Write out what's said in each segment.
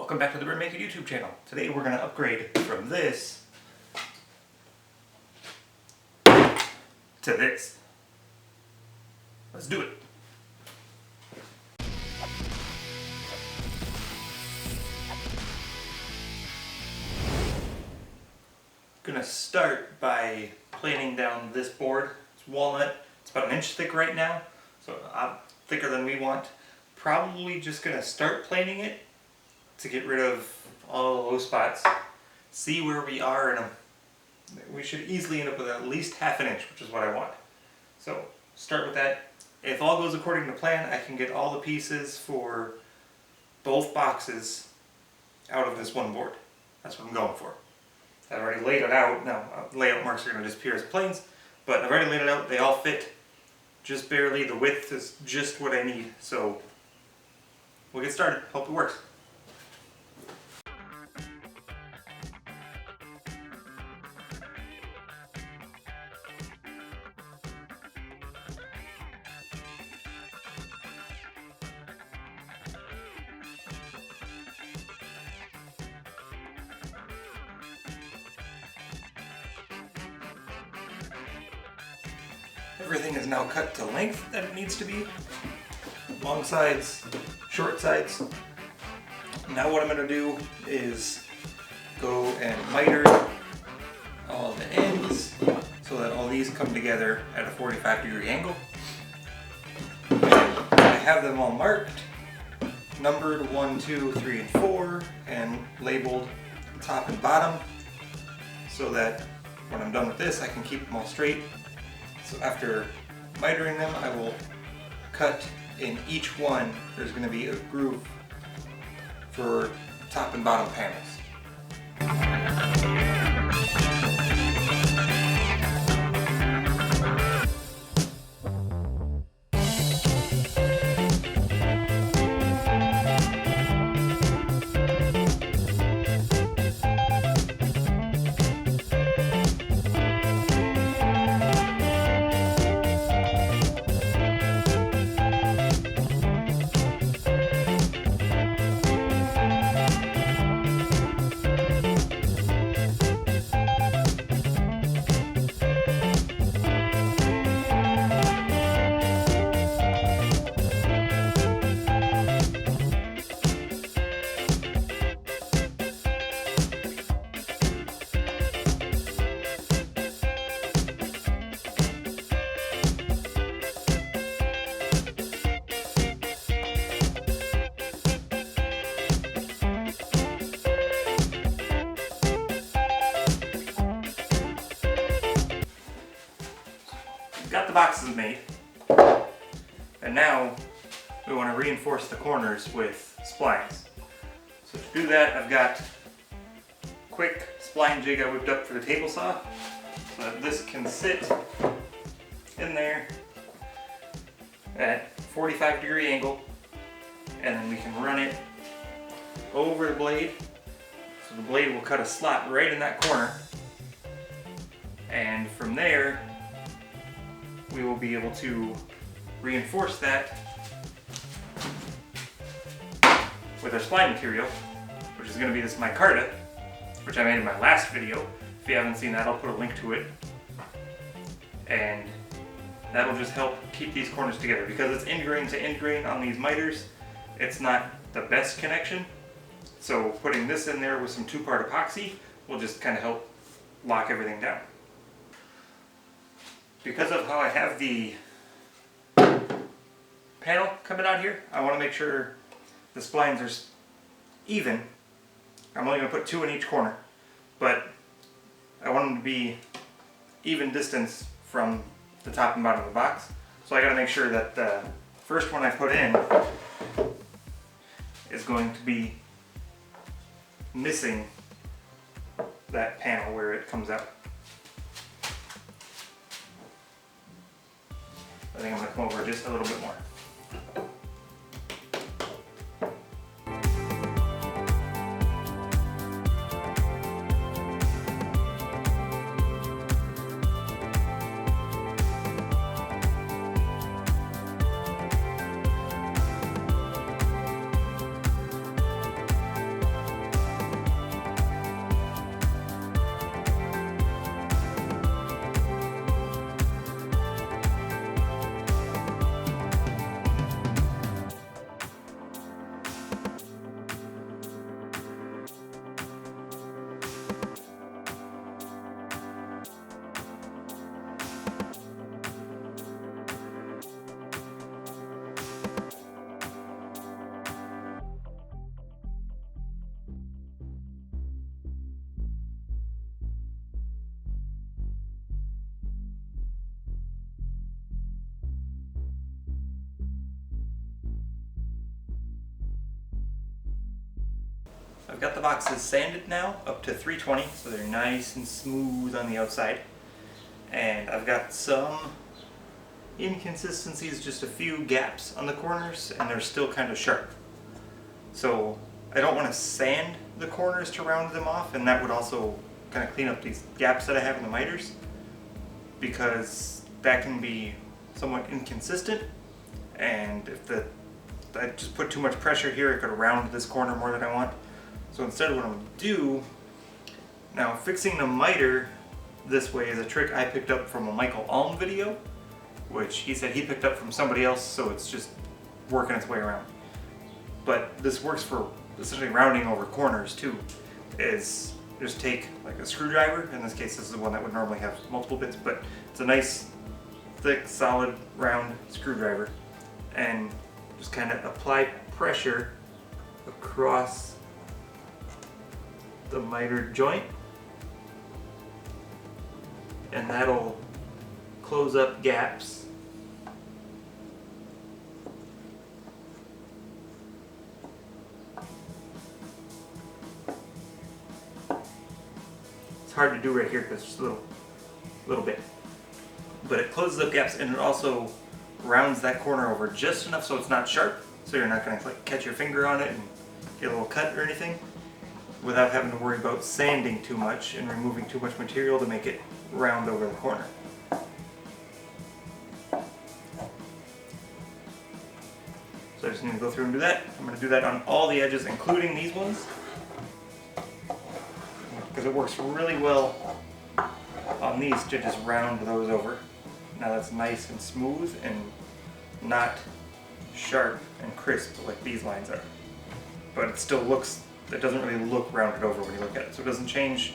Welcome back to the Maker YouTube channel. Today we're going to upgrade from this to this. Let's do it. Gonna start by planing down this board. It's walnut. It's about 1 inch thick right now, so thicker than we want. Probably just gonna start planing it to get rid of all the low spots. See where we are in them. We should easily end up with at least 1/2 inch, which is what I want. So start with that. If all goes according to plan, I can get all the pieces for both boxes out of this one board. That's what I'm going for. I've already laid it out. Now, layout marks are going to disappear as planes, but I've already laid it out. They all fit just barely. The width is just what I need. So we'll get started. Hope it works. Everything is now cut to length that it needs to be. Long sides, short sides. Now what I'm going to do is go and miter all the ends so that all these come together at a 45-degree angle. I have them all marked, numbered 1, 2, 3, and 4, and labeled top and bottom so that when I'm done with this I can keep them all straight. So after mitering them, I will cut in each one. There's going to be a groove for top and bottom panels. Got the boxes made, and now we want to reinforce the corners with splines. So to do that, I've got a quick spline jig I whipped up for the table saw so that this can sit in there at 45-degree angle, and then we can run it over the blade. So the blade will cut a slot right in that corner, and from there we will be able to reinforce that with our spline material, which is going to be this micarta, which I made in my last video. If you haven't seen that, I'll put a link to it. And that'll just help keep these corners together. Because it's end grain to end grain on these miters, it's not the best connection. So putting this in there with some 2-part epoxy will just kind of help lock everything down. Because of how I have the panel coming out here, I want to make sure the splines are even. I'm only going to put 2 in each corner, but I want them to be even distance from the top and bottom of the box. So I got to make sure that the first one I put in is going to be missing that panel where it comes out. I think I'm going to come over just a little bit more. I've got the boxes sanded now up to 320, so they're nice and smooth on the outside. And I've got some inconsistencies, just a few gaps on the corners, and they're still kind of sharp. So I don't want to sand the corners to round them off, and that would also kind of clean up these gaps that I have in the miters, because that can be somewhat inconsistent, and if I just put too much pressure here, it could round this corner more than I want. So instead what I'm going to do, now fixing the miter this way is a trick I picked up from a Michael Alm video, which he said he picked up from somebody else, so it's just working its way around. But this works for essentially rounding over corners too, is just take like a screwdriver, in this case this is one that would normally have multiple bits, but it's a nice thick solid round screwdriver, and just kind of apply pressure across the miter joint, and that'll close up gaps. It's hard to do right here because it's just a little bit, but it closes up gaps, and it also rounds that corner over just enough so it's not sharp, so you're not going to like catch your finger on it and get a little cut or anything, without having to worry about sanding too much and removing too much material to make it round over the corner. So I just need to go through and do that. I'm going to do that on all the edges, including these ones, because it works really well on these to just round those over. Now that's nice and smooth and not sharp and crisp like these lines are. But it still looks, it doesn't really look rounded over when you look at it. So it doesn't change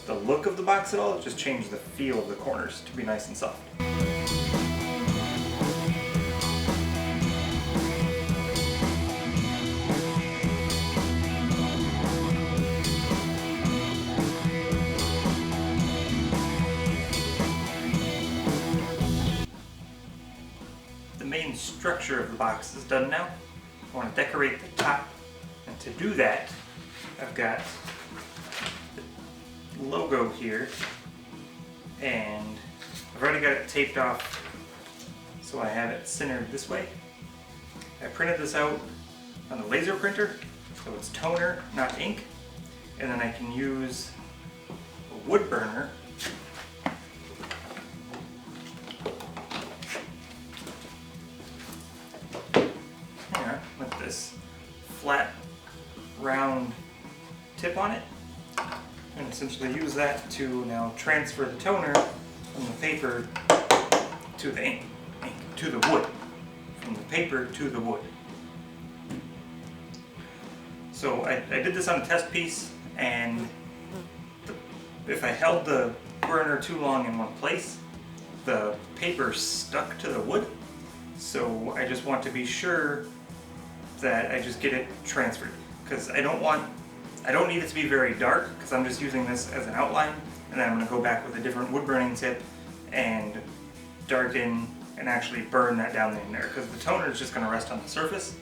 the look of the box at all, it just changes the feel of the corners to be nice and soft. The main structure of the box is done now. I want to decorate the top, and to do that I've got the logo here, and I've already got it taped off so I have it centered this way. I printed this out on the laser printer, so it's toner, not ink, and then I can use a wood burner with this flat round tip on it, and essentially use that to now transfer the toner from the paper to the ink to the wood, from the paper to the wood. So I did this on a test piece, and if I held the burner too long in one place, the paper stuck to the wood. So I just want to be sure that I just get it transferred, because I don't need it to be very dark, because I'm just using this as an outline, and then I'm going to go back with a different wood burning tip and darken and actually burn that down in there, because the toner is just going to rest on the surface,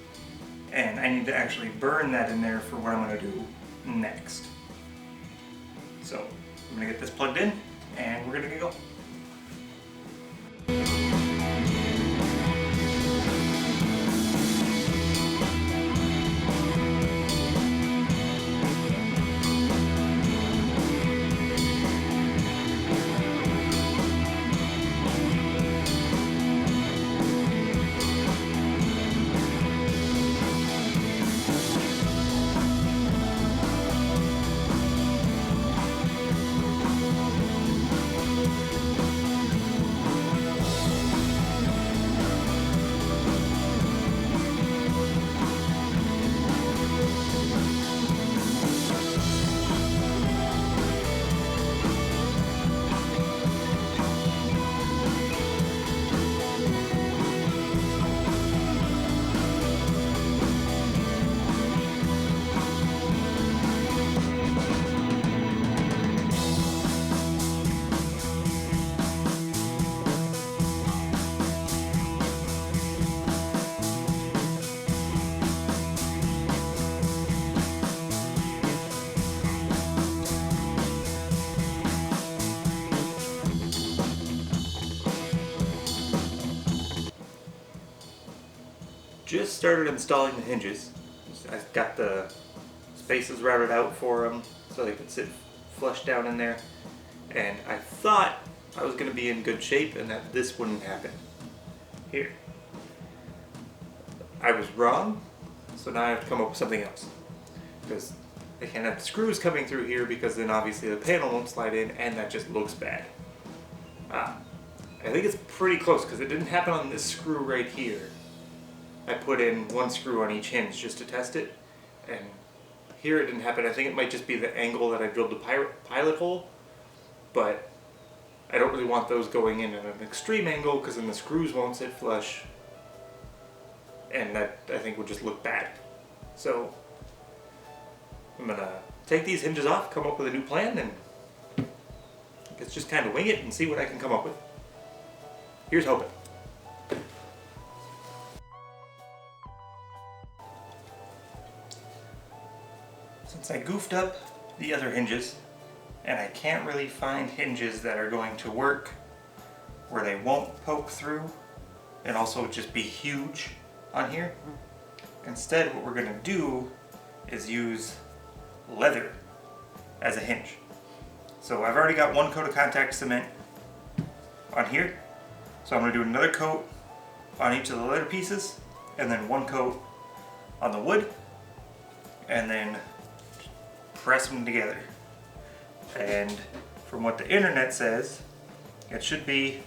and I need to actually burn that in there for what I'm going to do next. So I'm going to get this plugged in, and we're going to go. just started installing the hinges. I got the spaces routed out for them so they could sit flush down in there. And I thought I was going to be in good shape and that this wouldn't happen. Here. I was wrong, so now I have to come up with something else. Because I can't have the screws coming through here because then obviously the panel won't slide in and that just looks bad. I think it's pretty close because it didn't happen on this screw right here. I put in one screw on each hinge just to test it, and here it didn't happen. I think it might just be the angle that I drilled the pilot hole, but I don't really want those going in at an extreme angle because then the screws won't sit flush, and that I think would just look bad. So I'm gonna take these hinges off, come up with a new plan, and I guess just kind of wing it and see what I can come up with. Here's hoping. Since I goofed up the other hinges, and I can't really find hinges that are going to work where they won't poke through and also just be huge on here, instead what we're going to do is use leather as a hinge. So I've already got one coat of contact cement on here, so I'm going to do another coat on each of the leather pieces and then one coat on the wood and then press them together. And from what the internet says, it should be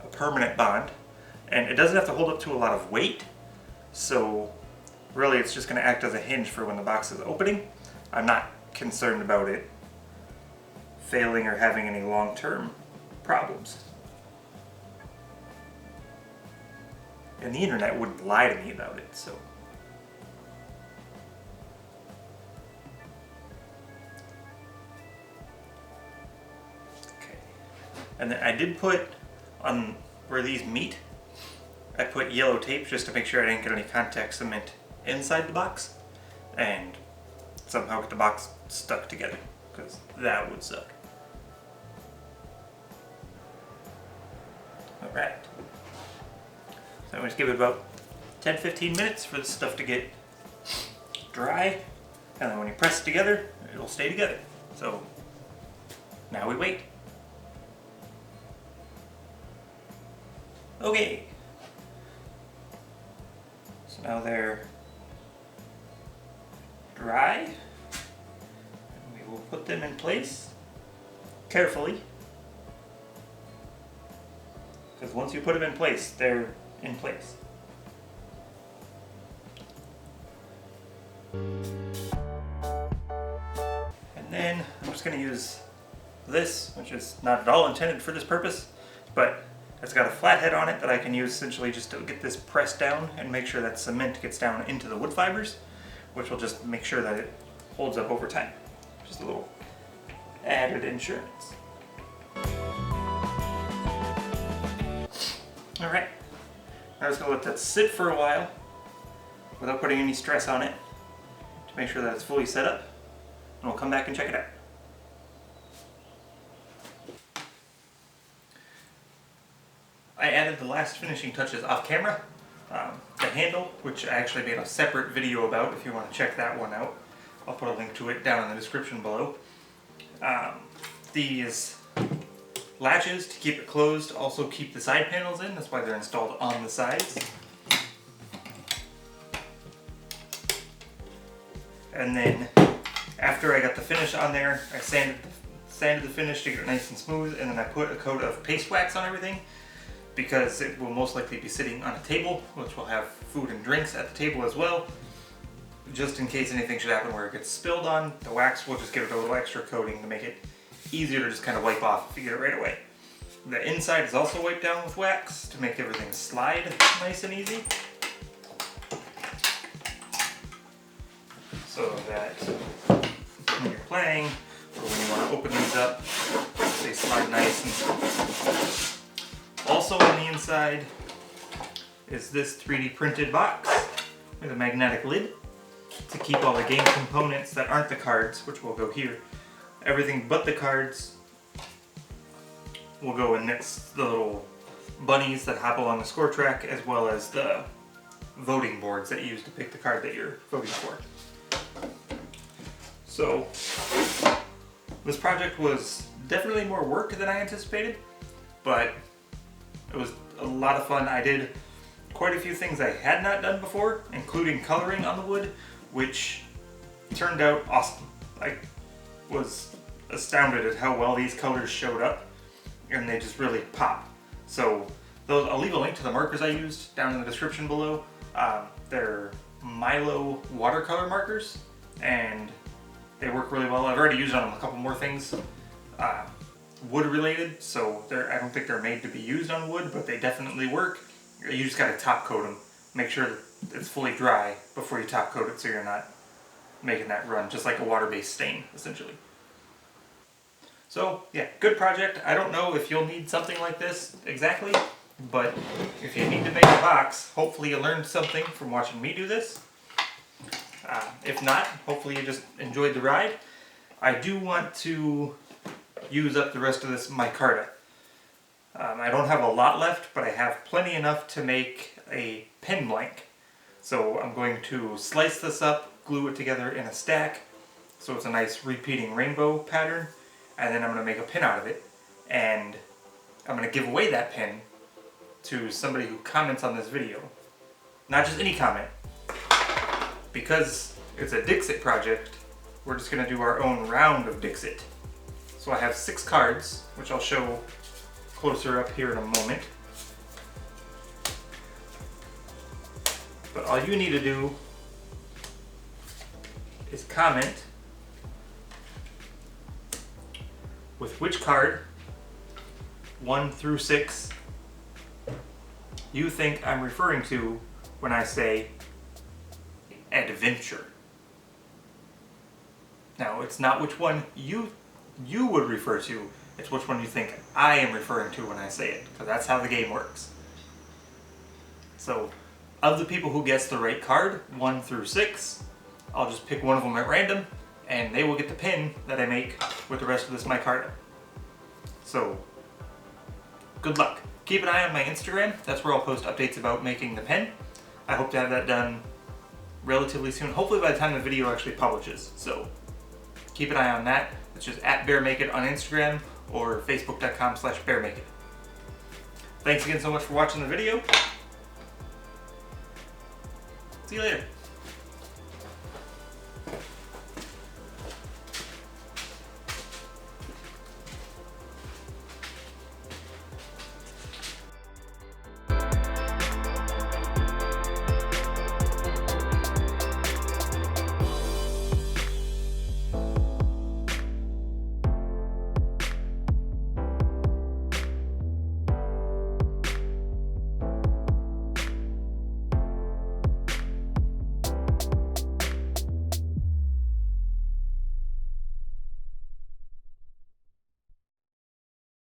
a permanent bond, and it doesn't have to hold up to a lot of weight, so really it's just going to act as a hinge for when the box is opening. I'm not concerned about it failing or having any long-term problems. And the internet wouldn't lie to me about it, so. Okay. And then I did put on where these meet, I put yellow tape just to make sure I didn't get any contact cement inside the box and somehow get the box stuck together, because that would suck. Alright. So I'm going to give it about 10-15 minutes for this stuff to get dry, and then when you press it together, it'll stay together. So now we wait. Okay. So now they're dry, and we will put them in place carefully, because once you put them in place, they're in place. And then I'm just going to use this, which is not at all intended for this purpose, but it's got a flat head on it that I can use essentially just to get this pressed down and make sure that cement gets down into the wood fibers, which will just make sure that it holds up over time. Just a little added insurance. Alright, I'm just going to let that sit for a while without putting any stress on it to make sure that it's fully set up, and we'll come back and check it out. I added the last finishing touches off camera. The handle, which I actually made a separate video about if you want to check that one out. I'll put a link to it down in the description below. These latches to keep it closed also keep the side panels in, that's why they're installed on the sides. And then after I got the finish on there, I sanded the finish to get it nice and smooth, and then I put a coat of paste wax on everything because it will most likely be sitting on a table, which will have food and drinks at the table as well. Just in case anything should happen where it gets spilled on, the wax will just give it a little extra coating to make it easier to just kind of wipe off if you get it right away. The inside is also wiped down with wax to make everything slide nice and easy. So that when you're playing, or when you want to open these up, they slide nice and smooth. Also on the inside is this 3D printed box with a magnetic lid to keep all the game components that aren't the cards, which will go here. Everything but the cards will go in the little bunnies that hop along the score track, as well as the voting boards that you use to pick the card that you're voting for. So this project was definitely more work than I anticipated, but it was a lot of fun. I did quite a few things I had not done before, including coloring on the wood, which turned out awesome. I was astounded at how well these colors showed up, and they just really pop. So I'll leave a link to the markers I used down in the description below. They're Milo watercolor markers, and they work really well. I've already used on a couple more things wood related, so I don't think they're made to be used on wood, but they definitely work. You just gotta top coat them. Make sure that it's fully dry before you top coat it so you're not making that run, just like a water-based stain, essentially. So yeah, good project. I don't know if you'll need something like this exactly, but if you need to make a box, hopefully you learned something from watching me do this. If not, hopefully you just enjoyed the ride. I do want to use up the rest of this micarta. I don't have a lot left, but I have plenty enough to make a pen blank. So I'm going to slice this up, glue it together in a stack, so it's a nice repeating rainbow pattern, and then I'm going to make a pen out of it, and I'm going to give away that pen to somebody who comments on this video. Not just any comment. Because it's a Dixit project, we're just going to do our own round of Dixit. So I have 6 cards, which I'll show closer up here in a moment. But all you need to do is comment with which card, 1 through 6, you think I'm referring to when I say adventure. Now, it's not which one you would refer to, it's which one you think I am referring to when I say it, because that's how the game works. So, of the people who guess the right card, 1 through 6, I'll just pick one of them at random, and they will get the pin that I make with the rest of this micarta. So, good luck. Keep an eye on my Instagram, that's where I'll post updates about making the pen. I hope to have that done relatively soon, hopefully by the time the video actually publishes. So, keep an eye on that. It's just @BearMakeIt on Instagram or facebook.com/BearMakeIt. Thanks again so much for watching the video. See you later.